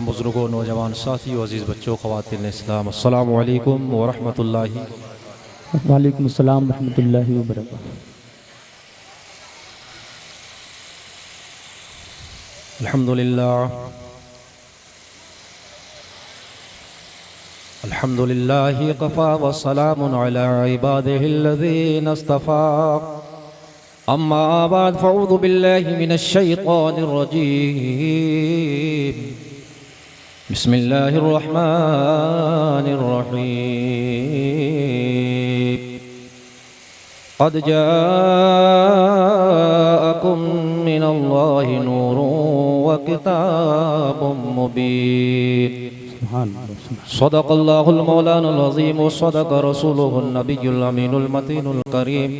बुज़ुर्गों, नौजवान साथियों, अज़ीज़ बच्चों, ख़वातीन इस्लाम, अस्सलामु अलैकुम व रहमतुल्लाहि। वालेकुम अस्सलाम व रहमतुल्लाहि व बरकातुहू। अल्हम्दुलिल्लाह अल्हम्दुलिल्लाहि कफ़ा व सलामुन अला इबादिहिल्लज़ीना इस्तफ़ा। अम्मा बाद फ़अऊज़ु बिल्लाहि मिनश शैतानिर रजीम। बिस्मिल्लाहिर रहमानिर रहीम। क़द जाअकुम मिनल्लाहि नूरुन व किताबुम मुबीन। सदक़ल्लाहुल मौलानुल अज़ीम व सदक़ रसूलुहुन नबियुल अमीनुल मतीनुल करीम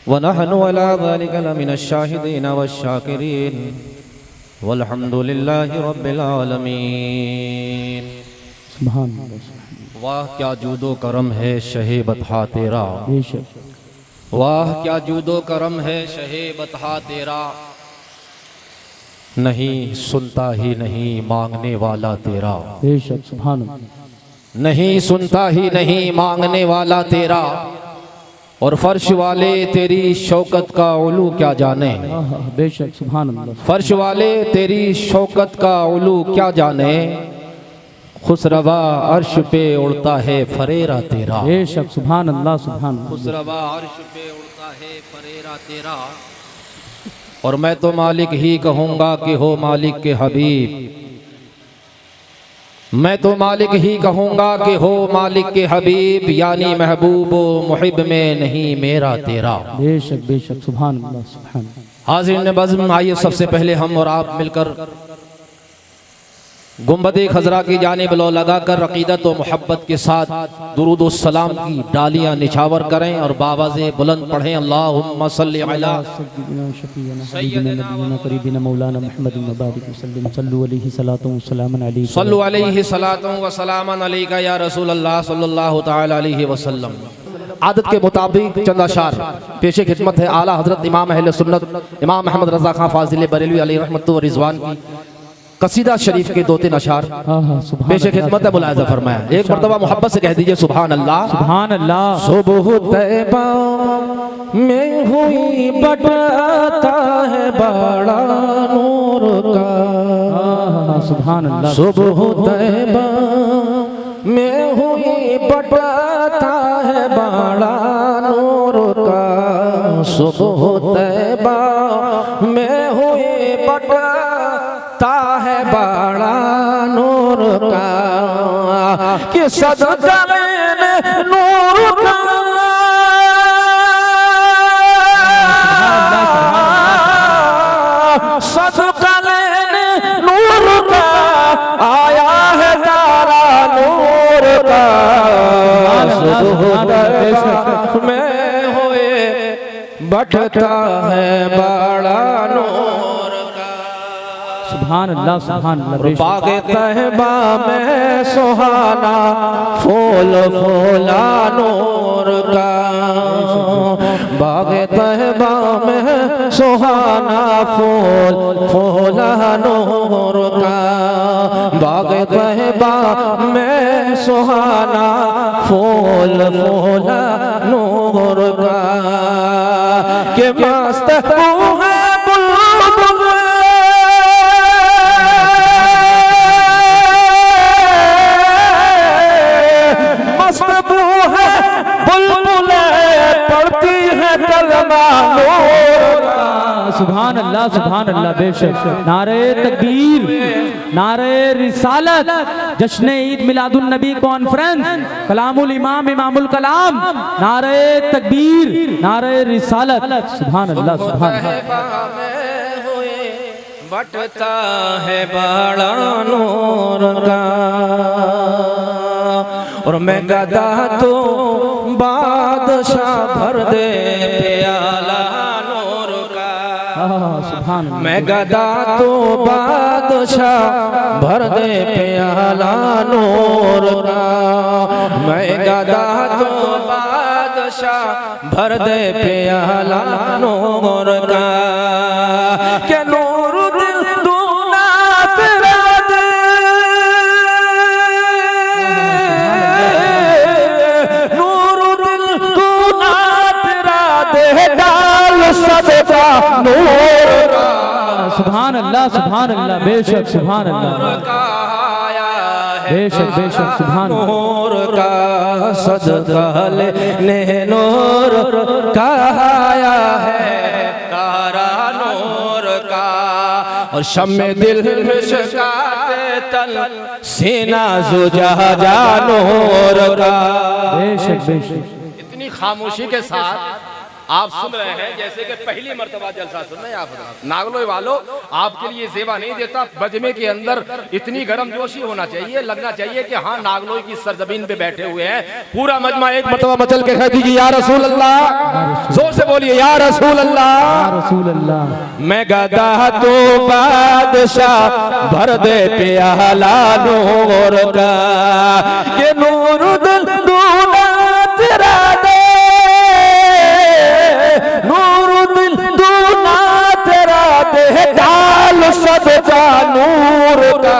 व नहनु अला ज़ालिका लमिनश शाहिदीन वश्शाकिरीन वल्हम्दुलिल्लाहि रब्बिल आलमीन। वाह क्या जूदो करम है शहे बतहा तेरा, वाह क्या जूदो करम है शहे बतहा तेरा। नहीं सुनता ही नहीं मांगने वाला तेरा, बेशक सुभान अल्लाह। नहीं सुनता ही नहीं मांगने वाला तेरा। और फर्श वाले तेरी शौकत का उलू क्या जाने, बेशक सुभान अल्लाह। फर्श वाले तेरी शौकत का उलू क्या जाने। खुसरवा अर्श पे उड़ता है फरेरा तेरा, बेशक सुभान अल्लाह सुभान अल्लाह। खुसरवा अर्श पे उड़ता है फरेरा तेरा। और मैं तो मालिक ही कहूँगा कि हो मालिक के हबीब, मैं तो मालिक ही कहूँगा कि हो मालिक के हबीब, यानी महबूब मुहिब में नहीं मेरा तेरा। बेशक बेशक सुभान अल्लाह सुभान अल्लाह। हाज़िरीन बज़्म, आइए सबसे पहले हम और आप मिलकर गुंबद-ए खज़रा की जानिब लो लगाकर अक़ीदत व मोहब्बत के साथ दुरूद व सलाम की डालियाँ निछावर करें और बावाज़े बुलंद पढ़ें अल्लाहुम्मा सल्लि अला सय्यिदना करीबिना मौलाना मुहम्मदिन व बारिक वसल्लम। सल्लु अलैहि सलातु व सलामन अलैका, सल्लु अलैहि सलातु व सलामन अलैका या रसूल अल्लाह सल्लल्लाहु तआला अलैहि वसल्लम। आदत के मुताबिक चंद अशार पेशे खिदमत है आला हज़रत इमाम अहले सुन्नत इमाम अहमद रज़ा खां फ़ाज़िल बरेलवी अलैहि रहमतुल्लाह व रिज़वान की कसीदा शरीफ के 2-3 अशार पेशे खिदमत है। मुलाहिज़ा फरमाया, एक मरतबा मोहब्बत से कह दीजिए सुभान अल्लाह। सुभान अल्लाह। सुबह तैबा में हुई बटाता है बड़ा नूर का, सुभान अल्लाह। सुबह तैबा में हुई बटाता है बड़ा नूर का, सुबह तैबा में हुई बटाता है बड़ा नूर का, कि सदका मैंने नूर का सदका लेने नूर का आया है तारा नूर का, में हुए बटता है बड़ा नूर का। सुभान अल्लाह सुभान अल्लाह। बाग़े तहबा में सुहाना फूल फूला नूर का, बाग़े तहबा में सुहाना फूल फूला नूर का, बाग़े तहबा में सुहाना फूल फूला नूर का, के मस्त है बुलबुल पढ़ती है कलमा नूर का। सुभान अल्लाह सुभान अल्लाह। बेशक नारे तकबीर, नारे रिसालत, जश्न ईद मिलादुन नबी कॉन्फ्रेंस, कलामुल इमाम इमामुल कलाम, नारे तकबीर, नारे रिसालत। सुभान अल्लाह सुभान अल्लाह। बटता है बड़ा नूर का, और मैं गदा तो बादशाह भर दे प्याला नूर का, सुभान अल्लाह। मैं गदा तो बादशाह भर दे प्याला नूर का, मैं गदा तो बादशाह भर दे प्याला नूर का, के नूर दिल दूना तेरा दे अल्लाह सुभान अल्लाह, बेशक सुभान अल्लाह, बेशक बेशक सुभान नूर का सदका लेने नूर का आया है तारा नूर का, और शम्मे दिल में शकाते तन सीना जुजा नूर का। बेशक बेशक। इतनी खामोशी के साथ आप सुन रहे हैं जैसे कि पहली मर्तबा जलसा सुन रहे हैं आप। नागलोई वालों, आपके लिए जेबा नहीं देता, बजमे के अंदर इतनी गर्मजोशी होना चाहिए, लगना चाहिए कि हाँ नागलोई की सरजमीन पे बैठे हुए हैं। पूरा मजमा एक मर्तबा मचल के कह दीजिए या रसूल अल्लाह, जोर से बोलिए या रसूल अल्लाह, रसूल अल्लाह। मैं गदा तो बादशाह भर दे प्याला नूर का, ये नूर दिल दूना तेरा दे, सदका नूर का,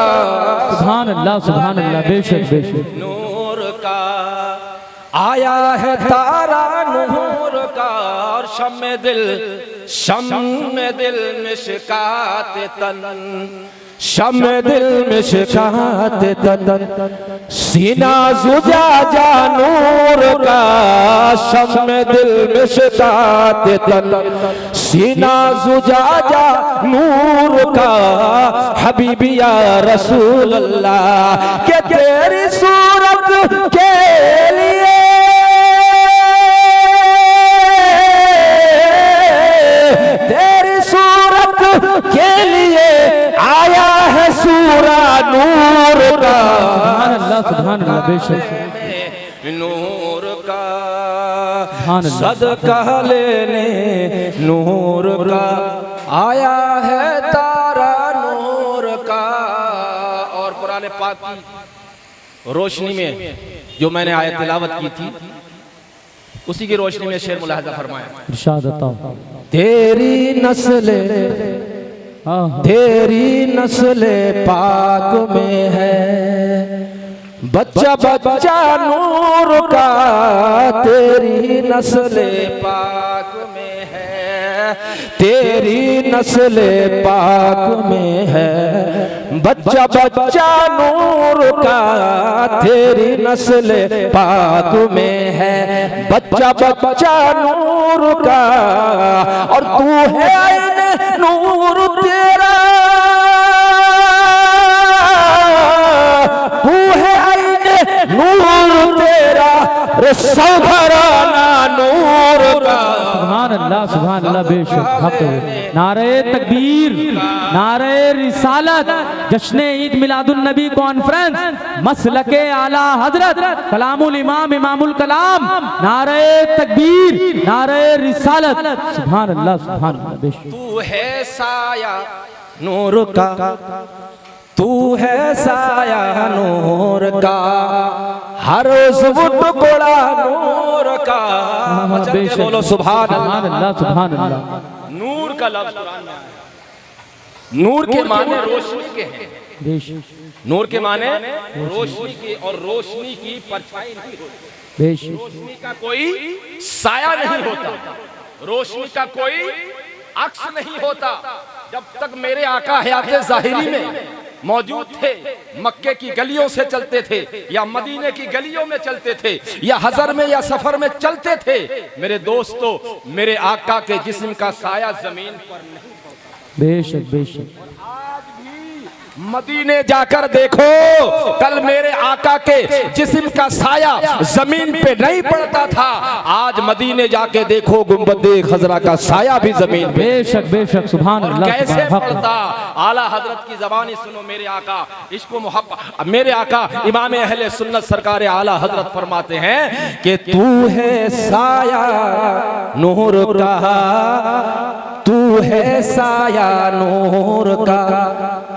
सुभान अल्लाह सुभान अल्लाह, बेशक बेशक। नूर का आया है तारा नूर का, और शम्मे दिल मिशकात तन, शम्मे दिल मिशकात तन सीना जुजा जा नूर का, शम्मे दिल मिशकात तन सीना जुजा जा नूर का, हबीबी या रसूल अल्लाह के तेरी सूरत के लिए तेरी सूरत के लिए आया है सूरा नूर का, सुभान अल्लाह सुभान अल्लाह, बेशक नूर का सदका लेने नूर का आया है तारा नूर का। और कुरान पाक की रोशनी में जो मैंने आयत तिलावत की थी, उसी की रोशनी में शेर मुलाहजा फरमाया, इरशाद अता। तेरी नस्ले पाक में है बच्चा बच्चा नूर का, तेरी नस्ले पाक में है, तेरी नस्ले पाक में है बच्चा बच्चा नूर का, तेरी नस्ले पाक में है बच्चा बच्चा नूर का, और तू है आईने नूर तेरा, तू है आईने नूर तेरा, सौभराना नूर का। सुभान अल्लाह सुभान अल्लाह, बेशक हक है। नारे तकबीर, नारे रिसालत, जश्न ईद मिलादुन नबी कॉन्फ्रेंस, मसलके आला हजरत कलामुल इमाम इमामुल कलाम, नारे तकबीर, नारे रिसालत, सुभान अल्लाह सुभान अल्लाह, बेशक। तू है साया नूर का, तू है साया नूर का, हर उज़्व टुकड़ा नूर का। बोलो सुभान अल्लाह सुभान अल्लाह। नूर का लफ्ज़ कुरान में आया। नूर के माने रोशनी के हैं, नूर के माने रोशनी की, और रोशनी की परछाई नहीं होती, रोशनी का कोई साया नहीं होता, रोशनी का कोई अक्स नहीं होता। जब तक मेरे आका हयाते ज़ाहिरी में मौजूद थे, मक्के की गलियों से चलते थे या मदीने की गलियों में चलते थे या हजर में या सफर में चलते थे, मेरे दोस्तों मेरे आका के जिस्म का साया जमीन पर नहीं। बेशक बेशक। मदीने जाकर देखो, कल मेरे आका के जिस्म का साया जमीन पे नहीं पड़ता था, आज मदीने जाके देखो गुंबदे खजरा का साया भी जमीन पे। बेशक बेशक सुभान अल्लाह। कैसे पड़ता? आला हजरत की जबानी सुनो, मेरे आका इसको मोहब्बत, मेरे आका इमाम अहले सुन्नत सरकार आला हजरत फरमाते हैं कि तू है साया नूर का, तू है साया नूर का,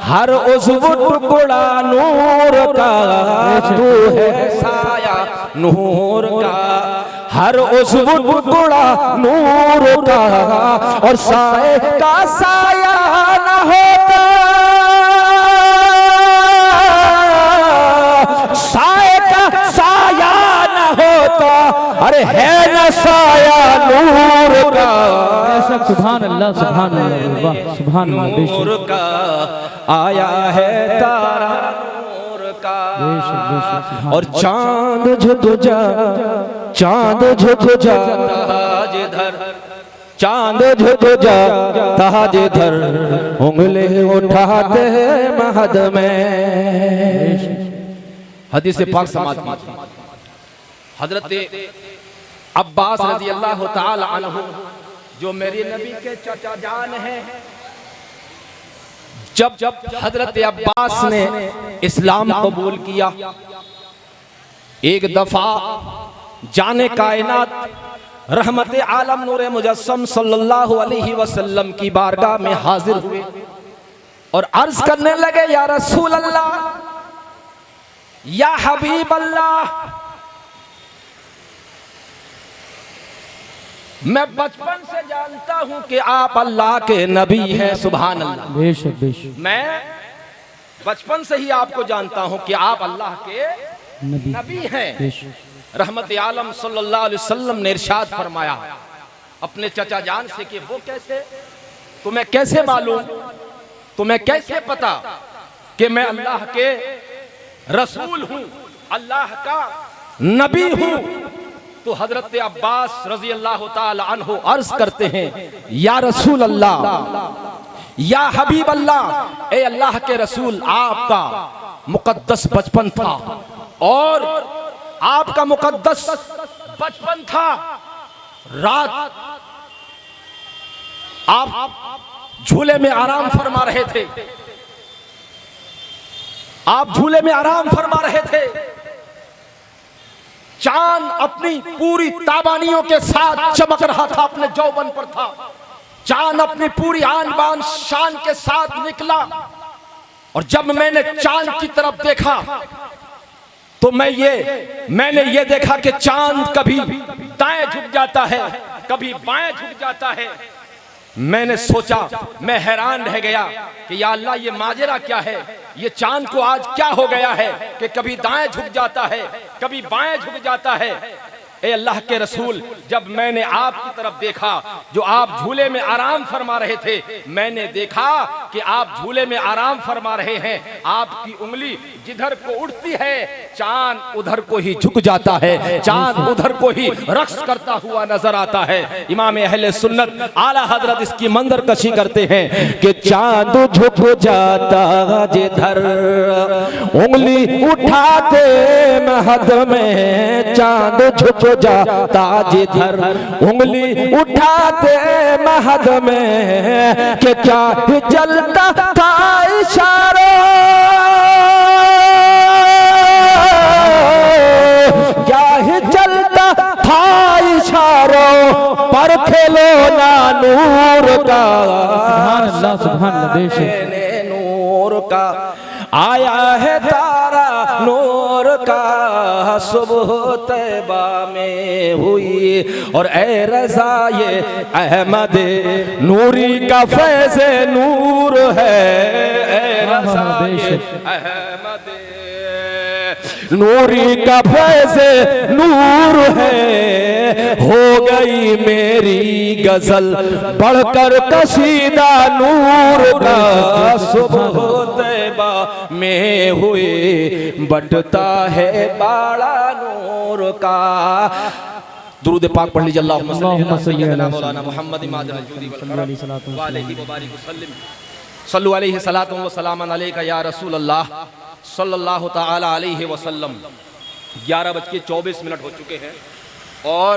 हर उज़्व टुकड़ा नूर का, तू है साया नूर का, हर उज़्व टुकड़ा नूर का, और साए का साया न होता, साए का साया न होता, अरे है न साया नूर का। बेशक सुभान अल्लाह सुभान अल्लाह वाह सुभान अल्लाह नूर बेशक का आया है तारा नूर का। बेशक और चांद झुक जा, चांद झुक जा ताज धर, चांद झुक जा ताज धर, उंगली उठाते हैं महद में। हदीस पाक समाज की हजरत अब्बास रजी अल्लाह ताला अन्हु जो मेरे नबी के चाचा जान हैं, जब जब हजरत अब्बास ने इस्लाम कबूल किया, एक दफा जाने कायनात रहमत आलम नूर मुजस्सम सल्लल्लाहु अलैहि वसल्लम की बारगाह में हाजिर हुए और अर्ज करने लगे, या रसूल अल्लाह, या हबीब अल्लाह, मैं बचपन से जानता हूं कि आप अल्लाह के नबी हैं। सुभान अल्लाह। बेशक बेशक मैं बचपन से ही आपको जानता हूं कि आप अल्लाह के नबी हैं। बेशक रहमत आलम सल्लल्लाहु अलैहि वसल्लम ने इरशाद फरमाया अपने चचा जान से कि वो कैसे, तुम्हें कैसे मालूम, तुम्हें कैसे पता कि मैं अल्लाह के रसूल हूं, अल्लाह का नबी हूं। तो हजरत अब्बास रजी अल्लाह ताला अन्हु अर्ज करते हैं, या रसूल अल्लाह, या हबीब अल्लाह, ए अल्लाह के रसूल, आपका मुकद्दस बचपन था और आपका मुकद्दस बचपन था। रात आप झूले में आराम फरमा रहे थे, आप झूले में आराम फरमा रहे थे, चांद अपनी पूरी ताबानियों के साथ चमक रहा था, अपने जौबन पर था। चांद अपनी पूरी आन बान शान के साथ निकला और जब मैंने चांद की तरफ देखा तो मैंने ये देखा कि चांद कभी दाएं झुक जाता है, कभी बाएं झुक जाता है। मैंने सोचा, मैं हैरान रह गया कि या अल्लाह, ये माजरा क्या है, ये चांद को आज क्या हो गया है कि कभी दाएं झुक जाता है, कभी बाएं झुक जाता है। ए अल्लाह के रसूल, जब मैंने आपकी तरफ देखा जो आप झूले में आराम फरमा रहे थे, मैंने देखा कि आप झूले में आराम फरमा रहे हैं, आपकी उंगली जिधर को उठती है चांद उधर को ही झुक जाता है, चांद उधर को ही रक्स करता हुआ नजर आता है। इमाम अहले सुन्नत आला हजरत इसकी मंजर कशी करते हैं कि चांद झुक जाता जिधर, उंगली उठाते महद में, चांद झुक जाता जिधर, उंगली उठाते महद में, कि क्या ही चलता था इशारा, क्या ही चलता था इशारों पर, खेलो ना नूर का, सुभान अल्लाह सुभान अल्लाह बेशक नूर का आया है तारा नूर का, सुबह तैबा में हुई और ए रज़ा ये अहमद नूरी का फैज़ नूर है, ए रज़ा ये अहमद नूरी का फैज़ नूर है। हो गई मेरी गजल बढ़कर कसीदा नूर का, सुबह तैबा में हुए बटता है बाड़ा नूर का। दुरूद पाक पढ़ लीजिए, अल्लाहुम्मा सल्ली अला मौलाना मुहम्मद सल्लु अलैहि सलातु व सलामन अलैका या रसूल अल्लाह सल्लल्लाहु तआला अलैहि वसल्लम। 11:24 हो चुके हैं और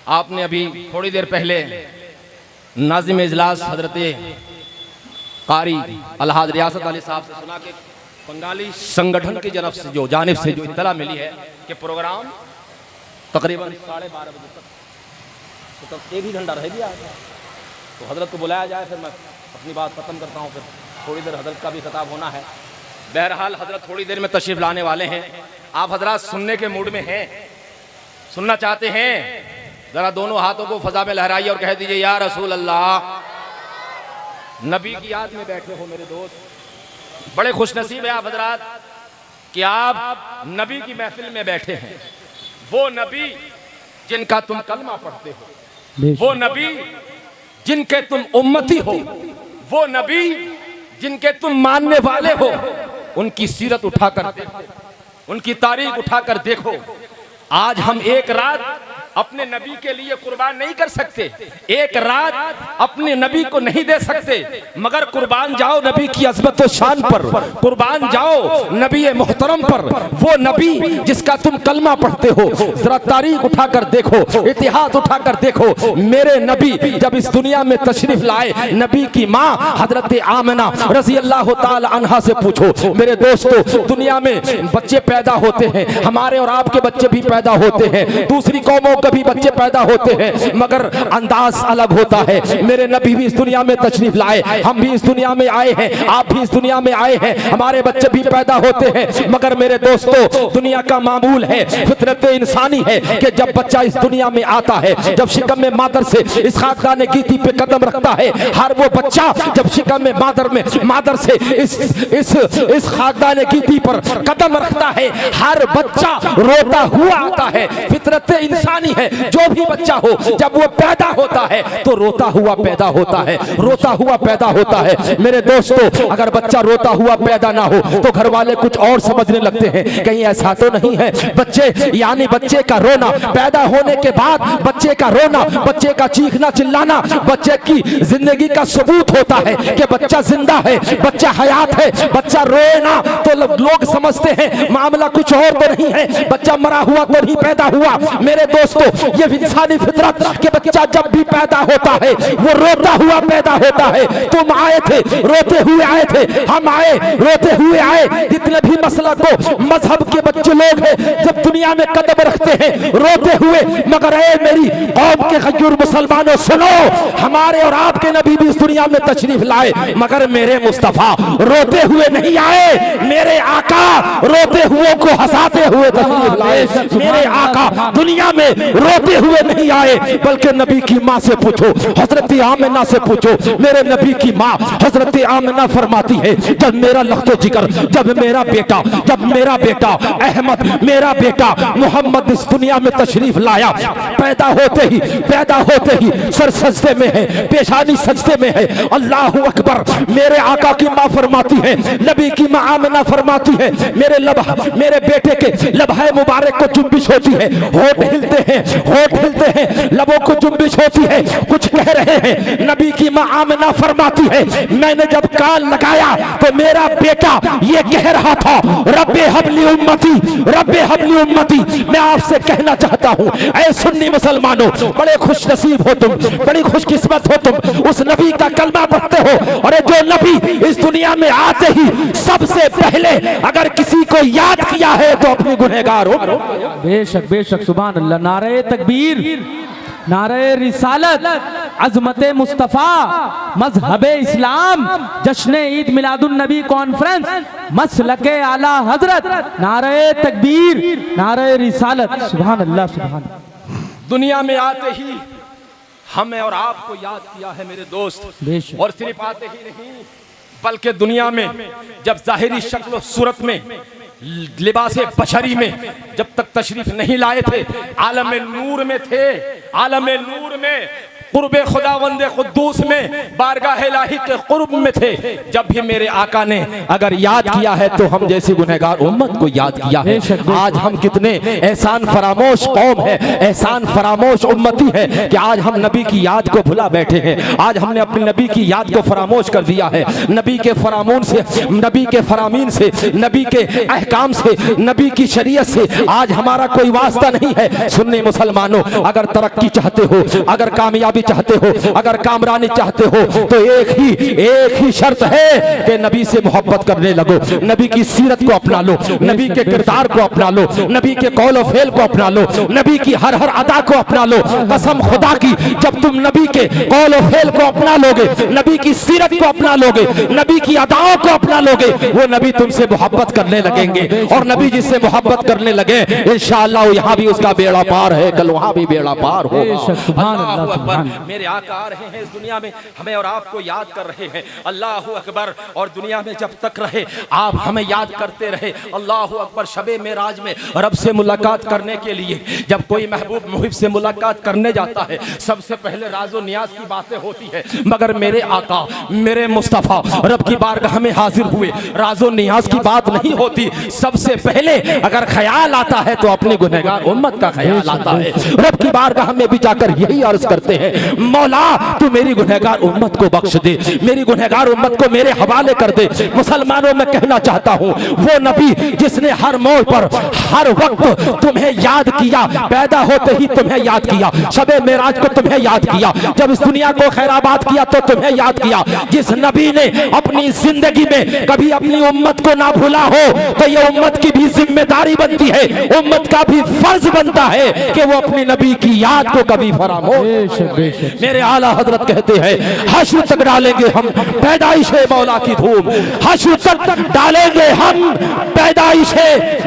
आपने अभी थोड़ी देर पहले नाज़िम इजलास हजरत कारी अलहाज रियासत अली साहब से सुना कि बंगाली संगठन की जानिब से जो इत्तला मिली है कि प्रोग्राम तकरीबन 12:30 बजे तक, तो एक ही घंटा रह गया है, तो हजरत को बुलाया जाए, फिर मैं अपनी बात खत्म करता हूँ, फिर थोड़ी देर हजरत का भी खिताब होना है। बहरहाल हजरत थोड़ी देर में तशरीफ लाने वाले हैं। आप हजरत सुनने के मूड में हैं, सुनना चाहते हैं, जरा दोनों हाथों को फजा में लहराइए और कह दीजिए, या रसूल अल्लाह। नबी की याद में बैठे हो मेरे दोस्त, बड़े खुशनसीब है आप हजरात कि आप नबी की महफिल में बैठे हैं। वो नबी जिनका तुम कलमा पढ़ते हो, वो नबी जिनके तुम उम्मती हो, वो नबी जिनके तुम मानने वाले हो, उनकी सीरत उठाकर देखो, उनकी तारीख उठाकर देखो। आज हम एक रात अपने नबी के लिए कुर्बान नहीं कर सकते, एक रात अपने नबी को नहीं दे सकते, मगर कुर्बान जाओ नबी की अज़मत व शान पर, कुर्बान जाओ नबी मोहतरम पर। वो नबी जिसका तुम कलमा पढ़ते हो, जरा तारीख उठाकर देखो, इतिहास उठाकर देखो। मेरे नबी जब इस दुनिया में तशरीफ लाए, नबी की माँ हजरत आमिना रज़ी अल्लाह ताला अन्हा से पूछो। मेरे दोस्तों, दुनिया में बच्चे पैदा होते हैं, हमारे और आपके बच्चे भी पैदा होते हैं, दूसरी कौमों भी बच्चे पैदा होते हैं, मगर अंदाज अलग होता है। मेरे नबी भी इस दुनिया में तशरीफ लाए, हम भी इस दुनिया में आए हैं, आप भी इस दुनिया में आए हैं, हमारे बच्चे भी पैदा होते हैं। मगर मेरे दोस्तों, दुनिया का मामूल है, फितरत इंसानी है कि जब बच्चा इस दुनिया में आता है, जब शिकम में मादर से इस खानदान गीती पे कदम रखता है, हर वो बच्चा जब शिकम में मादर से इस खानदान गीती पर कदम रखता है, हर बच्चा रोता हुआ आता है। फितरत इंसानी है, जो भी बच्चा हो जब वो पैदा होता है तो रोता हुआ पैदा होता है, रोता हुआ पैदा होता है। मेरे दोस्तों, अगर बच्चा रोता हुआ पैदा ना हो तो घर वाले कुछ और समझने लगते हैं, कहीं ऐसा तो नहीं है। बच्चे यानी बच्चे का रोना, पैदा होने के बाद बच्चे का रोना, बच्चे का चीखना चिल्लाना बच्चे की जिंदगी का सबूत होता है कि बच्चा जिंदा है, बच्चा हयात है। बच्चा रोए ना तो लोग समझते हैं मामला कुछ और तो नहीं है, बच्चा मरा हुआ तो नहीं पैदा हुआ। मेरे दोस्तों, ये इंसानी फितरत के बच्चा जब भी पैदा होता है वो रोता हुआ पैदा होता है। तुम आए थे रोते हुए आए थे, हम आए रोते हुए आए। जितने भी मसला को मजहब के बच्चे लोग हैं, जब दुनिया में कदम रखते हैं रोते हुए, मगर ए मेरी कौम के गयूर मुसलमानों सुनो, हमारे और आपके नबी भी इस दुनिया में तशरीफ लाए, मगर मेरे मुस्तफा रोते हुए नहीं आए, मेरे आका रोते हुए को हंसाते हुए तशरीफ लाए। मेरे आका दुनिया में रोते हुए नहीं आए, बल्कि नबी की माँ से पूछो, हजरत आमिना से पूछो। मेरे नबी की माँ हजरत आमिना फरमाती है, जब मेरा लख्तो जिगर, जब मेरा बेटा अहमद, मेरा बेटा मोहम्मद इस दुनिया में तशरीफ लाया, पैदा होते ही सर सजदे में है, पेशानी सजदे में है, अल्लाहु अकबर। मेरे आका की माँ फरमाती है, नबी की माँ आमिना फरमाती है, मेरे बेटे के लबहे मुबारक को जुम्बिश होती है, होठ हिलते हैं, लबों को जुम्बिश होती है, कुछ कह रहे हैं। नबी की माँ आमिना फरमाती है, मैंने जब कान लगाया तो मेरा बेटा ये कह रहा था, रब्बे हबली उम्मती। मैं आपसे कहना चाहता हूँ, ऐ सुन्नी मुसलमानों, बड़े खुश नसीब हो तुम, बड़ी खुशकिस्मत हो तुम, उस नबी का कलमा पढ़ते हो। और जो नबी इस दुनिया में आते ही सबसे पहले अगर किसी को याद किया है तो अपने गुनहगार हो। बेशक बेशक, सुभान अल्लाह। नारे तकबीर, नारे रिसालत, अज़मते मुस्तफ़ा, मज़हबे इस्लाम, जश्न ईद मिलादुन नबी कॉन्फ्रेंस, मसलके आला हजरत, नारे तकबीर, नारे रिसालत, सुभान अल्लाह सुभान। दुनिया में आते ही हमें और आपको याद किया है मेरे दोस्त, और सिर्फ आते ही नहीं बल्कि दुनिया में जब जाहिरी शक्ल सूरत में, लिबासे बशरी में जब तक तशरीफ नहीं लाए थे, आलम नूर में थे, आलम नूर में कुर्बे खुदावंद कुद्दूस में, बारगाह इलाही के कुर्ब में थे। जब भी मेरे आका ने अगर याद किया है तो हम जैसी गुनहगार उम्मत को याद किया है। आज हम कितने एहसान फरामोश कौम है, एहसान फरामोश उम्मती है कि आज हम नबी की याद को भुला बैठे हैं। आज हमने अपने नबी की याद को फरामोश कर दिया है। नबी के फरामून से, नबी के फरामीन से, नबी के अहकाम से, नबी की शरीयत से आज हमारा कोई वास्ता नहीं है। सुन्नी मुसलमानों, अगर तरक्की चाहते हो, अगर कामयाबी चाहते हो, अगर कामरानी चाहते हो तो एक ही शर्त है कि नबी से मोहब्बत करने लगो, नबी की सीरत को अपना लो, नबी के किरदार को अपना लो, नबी के कौल और फेल को अपना लो, नबी की हर अदा को अपना लो। कसम खुदा की, जब तुम नबी के कौल और फेल को अपना लोगे, नबी की सीरत को अपना लोगे, नबी की अदाओं को अपना लोगे, वो नबी तुमसे मोहब्बत करने लगेंगे। और नबी जिससे मोहब्बत करने लगे, इंशाअल्लाह यहाँ भी उसका बेड़ा पार है, कल वहाँ भी बेड़ा पार होगा। मेरे आका आ रहे हैं इस दुनिया में, हमें और आपको याद कर रहे हैं। अल्लाह अकबर। और दुनिया में जब तक रहे आप हमें याद करते रहे। अल्लाह अकबर। शबे मेराज में रब से मुलाकात करने के लिए जब कोई महबूब मुहिब से मुलाकात करने जाता है, सबसे पहले राजो नियाज की बातें होती है, मगर मेरे आका मेरे मुस्तफ़ा रब की बारगाह में हाजिर हुए राजो नियाज की बात नहीं होती। सबसे पहले अगर ख्याल आता है तो अपनी गुनहगार उम्मत का ख्याल आता है। रब की बारगाह में भी जाकर यही अर्ज करते हैं, मौला तू मेरी गुनहगार उम्मत को बख्श दे, मेरी गुनहगार उम्मत को मेरे हवाले कर दे। मुसलमानों में कहना चाहता हूँ, वो नबी जिसने हर मोड़ पर हर वक्त तुम्हें याद किया, पैदा होते ही तुम्हें याद किया, शबे मेराज को तुम्हें याद किया, जब इस दुनिया को खैराबाद किया तो तुम्हें याद किया। जिस नबी ने अपनी जिंदगी में कभी अपनी उम्मत को ना भूला हो, तो ये उम्मत की भी जिम्मेदारी बनती है, उम्मत का भी फर्ज बनता है कि वो अपनी नबी की याद को कभी फरामोश। मेरे आला हजरत कहते हैं, हश्र तक डालेंगे हम पैदाइश मौला की धूम, हश्र तक डालेंगे हम पैदाइश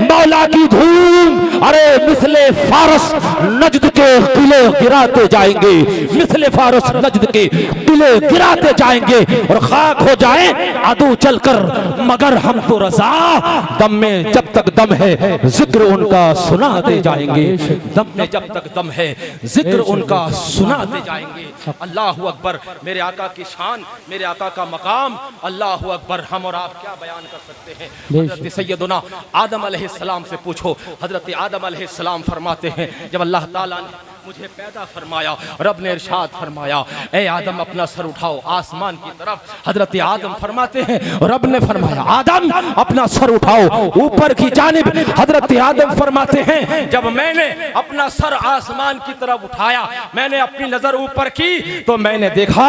मौला की धूम। अरे मिसले फारस नजद के किले गिराते जाएंगे, मिसले फारस नजद के किले गिराते जाएंगे और खाक हो जाए अदू चलकर, मगर हम तो रजा दम में जब तक दम है जिक्र उनका सुनाते जाएंगे, दम में जब तक दम है जिक्र उनका सुनाते जाएंगे। अल्लाह अकबर। मेरे आका की शान, मेरे आका का मकाम, अल्लाह अकबर। हम और आप क्या बयान कर सकते हैं। हजरत सैयदना आदम अलैहिस्सलाम से पूछो। हजरत आदम अलैहिस्सलाम फरमाते हैं, जब अल्लाह ताला ने मुझे पैदा फरमाया, रब ने इरशाद फरमाया, ए आदम अपना सर उठाओ आसमान की तरफ। हजरत आदम फरमाते हैं, रब ने फरमाया आदम अपना सर उठाओ ऊपर की जानिब। हजरत आदम फरमाते हैं, जब मैंने अपना सर आसमान की तरफ उठाया, मैंने अपनी नजर ऊपर की तो मैंने देखा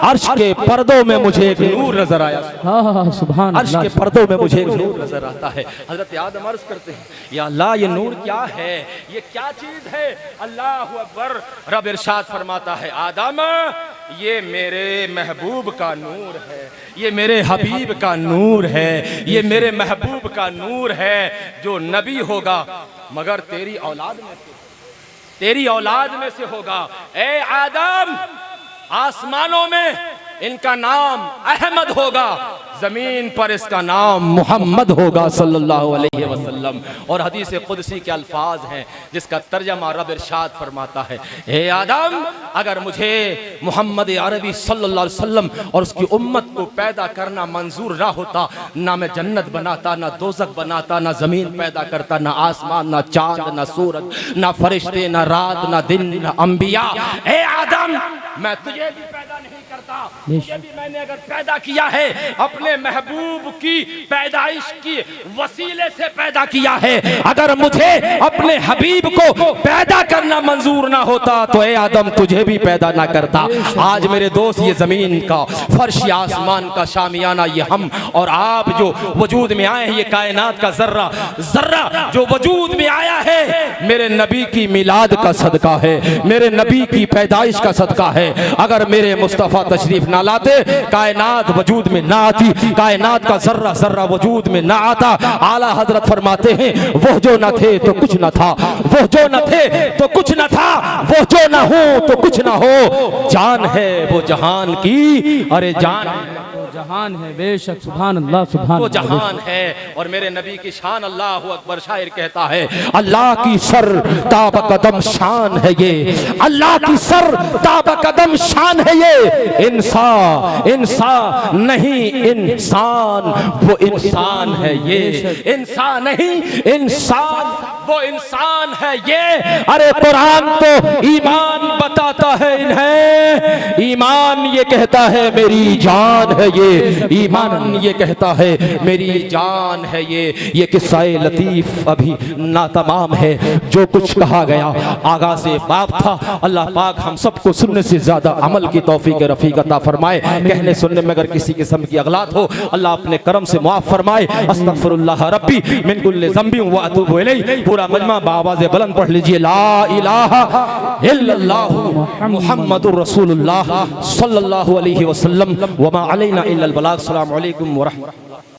अर्श के पर्दों में मुझे एक नूर नजर आया। सुभान अर्श के पर्दों में मुझे एक नूर नजर आता है। हजरत आदम अर्ज करते हैं, या अल्लाह ये नूर क्या है, ये क्या चीज है। अल्लाह अकबर। रब इरशाद फरमाता है, आदम ये मेरे महबूब का नूर है, ये मेरे हबीब का नूर है, ये मेरे महबूब का नूर है जो नबी होगा मगर तेरी औलाद में से, तेरी औलाद में से होगा। ए आदम आसमानों में इनका नाम अहमद होगा, जमीन पर इसका नाम मोहम्मद होगा सल्लल्लाहु अलैहि वसल्लम। और हदीस कुदसी के अल्फाज हैं जिसका तर्जमा रब इरशाद फरमाता है, हे आदम अगर मुझे मोहम्मद अरबी सल्लल्लाहु अलैहि वसल्लम और उसकी उम्मत को पैदा करना मंजूर ना होता, ना मैं जन्नत बनाता, ना दोज़ख बनाता, ना जमीन पैदा करता, ना आसमान, ना चांद, ना सूरज, ना फरिश्ते, ना रात, ना दिन, ना अंबिया। हे आदम मैं तुझे भी पैदा नहीं करता, तुझे भी मैंने अगर पैदा किया है अपने महबूब की पैदाइश की वसीले से पैदा किया है। अगर मुझे अपने हबीब को पैदा करना मंजूर ना होता तो ए आदम तुझे भी पैदा ना करता। आज मेरे दोस्त ये जमीन का फर्श, आसमान का शामियाना, ये हम और आप जो वजूद में आए हैं, ये कायनात का जर्रा जर्रा जो वजूद में आया है, मेरे नबी की मिलाद का सदका है, मेरे नबी की पैदाइश का सदका है। अगर मेरे मुस्तफ़ा तशरीफ ना लाते कायनात वजूद में ना आती, कायनात का जर्रा जर्रा वजूद में ना आता। आला हजरत फरमाते हैं, वो जो न थे तो कुछ न था, वो जो न थे तो कुछ न था, वो जो न हो तो कुछ न हो, जान है वो जहान की, अरे जान जहान है बेशक। सुभान अल्लाह, सुभान वो जहान है। और मेरे नबी की शान, अल्लाह अकबर। शायर कहता है, अल्लाह की सर ताब कदम शान है ये, अल्लाह की सर ताब कदम शान है ये, इंसान इंसान नहीं इंसान वो इंसान है ये, इंसान नहीं इंसान वो इंसान है ये। अरे कुरान तो ईमान बताता है इन्हें, ईमान ये कहता है मेरी जान है ये, ईमान ये कहता है मेरी जान है ये किस्सा-ए लतीफ अभी ना तमाम है। जो कुछ कहा गया आगाज़ से बाप था। अल्लाह पाक हम सबको सुनने से ज्यादा अमल की तौफीक रफ़ीक अता फरमाए। कहने सुनने में अगर किसी किस्म की अगलात हो, अल्लाह अपने करम से मुआफ़ फरमाए। अस्तग़फिरुल्लाह रब्बी मिन कुल्लि ज़ंबिन व अतूबु इलैहि। पूरा मजमा बावाज़े बुलंद पढ़ लीजिए, ला इलाहा इल्लल्लाह मुहम्मदुर रसूलुल्लाह सल्लल्लाहु अलैहि वसल्लम व मा अलैना इल्लल बलाग। अस्सलामु अलैकुम व रहमतुल्लाह।